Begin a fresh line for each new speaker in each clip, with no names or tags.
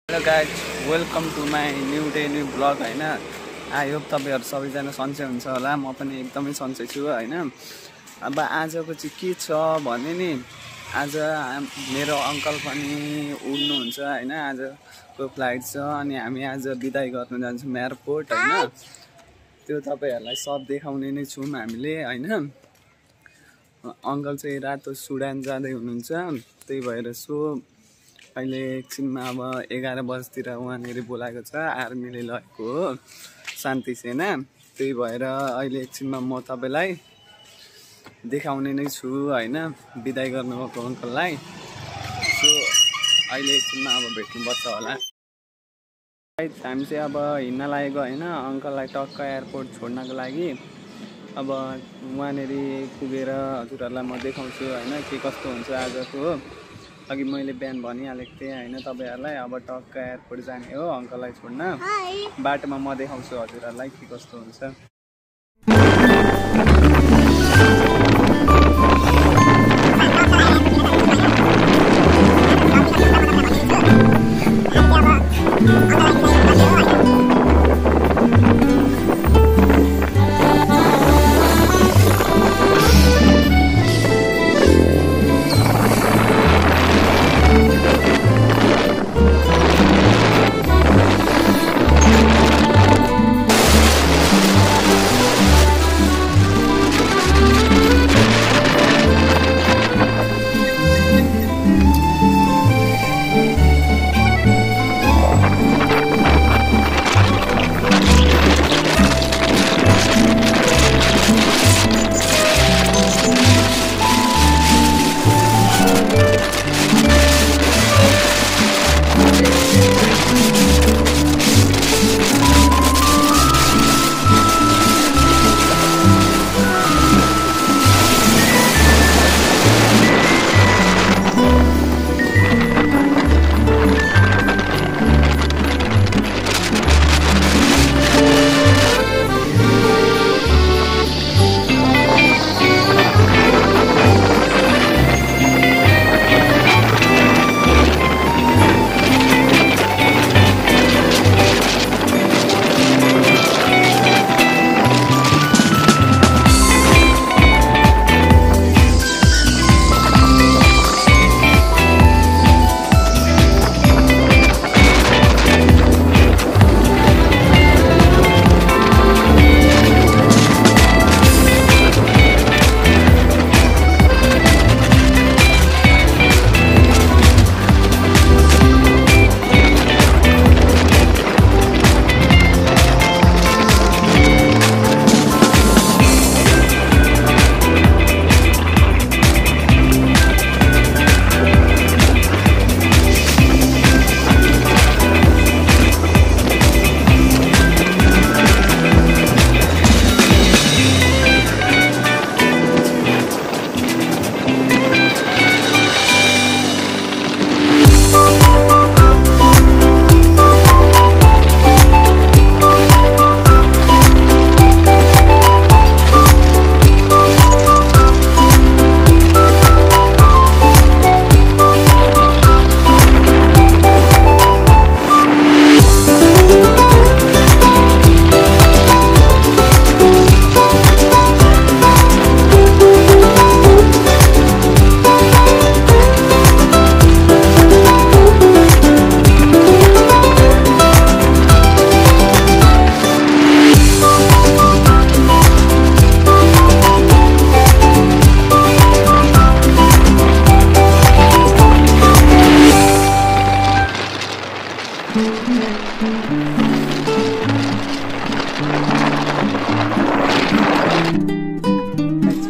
Hello guys, welcome to my new day new blog होइन। I hope तपाईँहरू सबैजना सन्चै हुन्छ होला। म पनि एकदमै सन्चै छु होइन। अब आजको चाहिँ के छ भने नि, आज मेरो अङ्कल पनि उड्नुहुन्छ होइन। आजको फ्लाइट छ अनि हामी आज बिदाई गर्न जान्छौँ एयरपोर्ट होइन। त्यो तपाईँहरूलाई सब देखाउने नै छौँ हामीले होइन। अङ्कल चाहिँ रातो सुडान जाँदै हुनुहुन्छ, त्यही भएर अहिले एकछिनमा अब 11 बजीतिर उहाँनिर बोलाएको छ, आर्मीले लगेको हो शान्ति सेना। त्यही भएर अहिले एकछिनमा म तपाईँलाई देखाउने नै छु होइन, बिदाई गर्नुभएको अङ्कललाई। अहिले एकछिनमा अब भेट्नुपर्छ होला। हामी चाहिँ अब हिँड्न लागेको होइन, अङ्कललाई टक्क एयरपोर्ट छोड्नको लागि। अब उहाँनिर पुगेर हजुरहरूलाई म देखाउँछु होइन, के कस्तो हुन्छ आजको हो। अघि मैले बिहान भनिहालेको थिएँ होइन तपाईँहरूलाई। अब टक्क एयरपोर्ट जाने हो अङ्कललाई छोड्न। बाटोमा म देखाउँछु हजुरहरूलाई के कस्तो हुन्छ।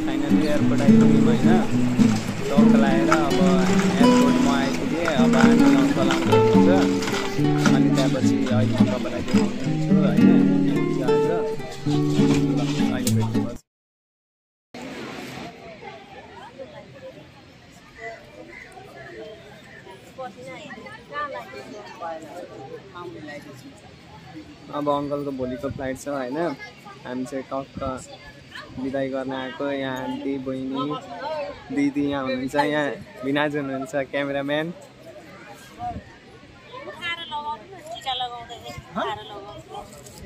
फाइनली एयरपोर्ट आइपुग्यौँ होइन। टक्क लगाएर अब एयरपोर्टमा आइपुगेँ। अब हामी अङ्कल आउँदै हुनुहुन्छ अनि त्यहाँपछि अहिले म तपाईँलाई देखाउँछु होइन आज। अहिले भेट्नुपर्छ। अब अङ्कलको भोलिको फ्लाइट छ होइन। हामी चाहिँ टक्क बिदाई गर्न आएको। यहाँ आन्टी बहिनी दिदी यहाँ हुनुहुन्छ, यहाँ भिनाज हुनुहुन्छ क्यामेराम्यान।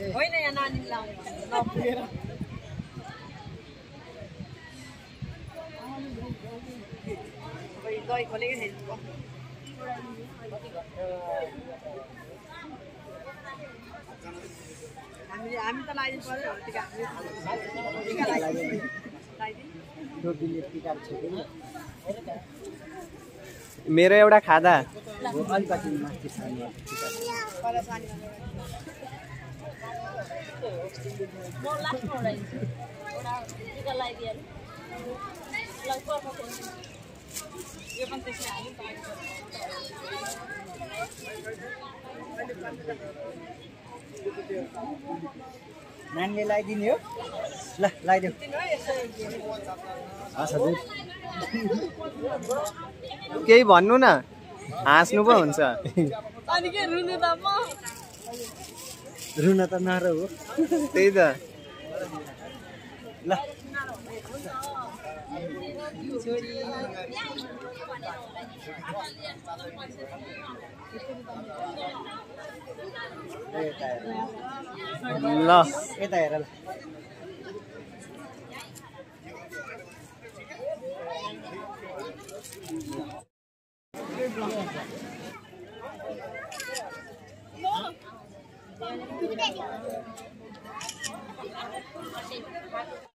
होइन यहाँ नानीलाई नपुगेर दही खोलेकै छैन हामी त लगाइदिनु पर्यो टिका
मेरो एउटा खादा
नानीले लगाइदिने हो ल लगाइदेऊ हस् हजुर
केही भन्नु न हाँस्नु पो हुन्छ
अनि के रुनु त म
रुन त नरो हो
त्यही त
ल
ल
यता हेर ल
No.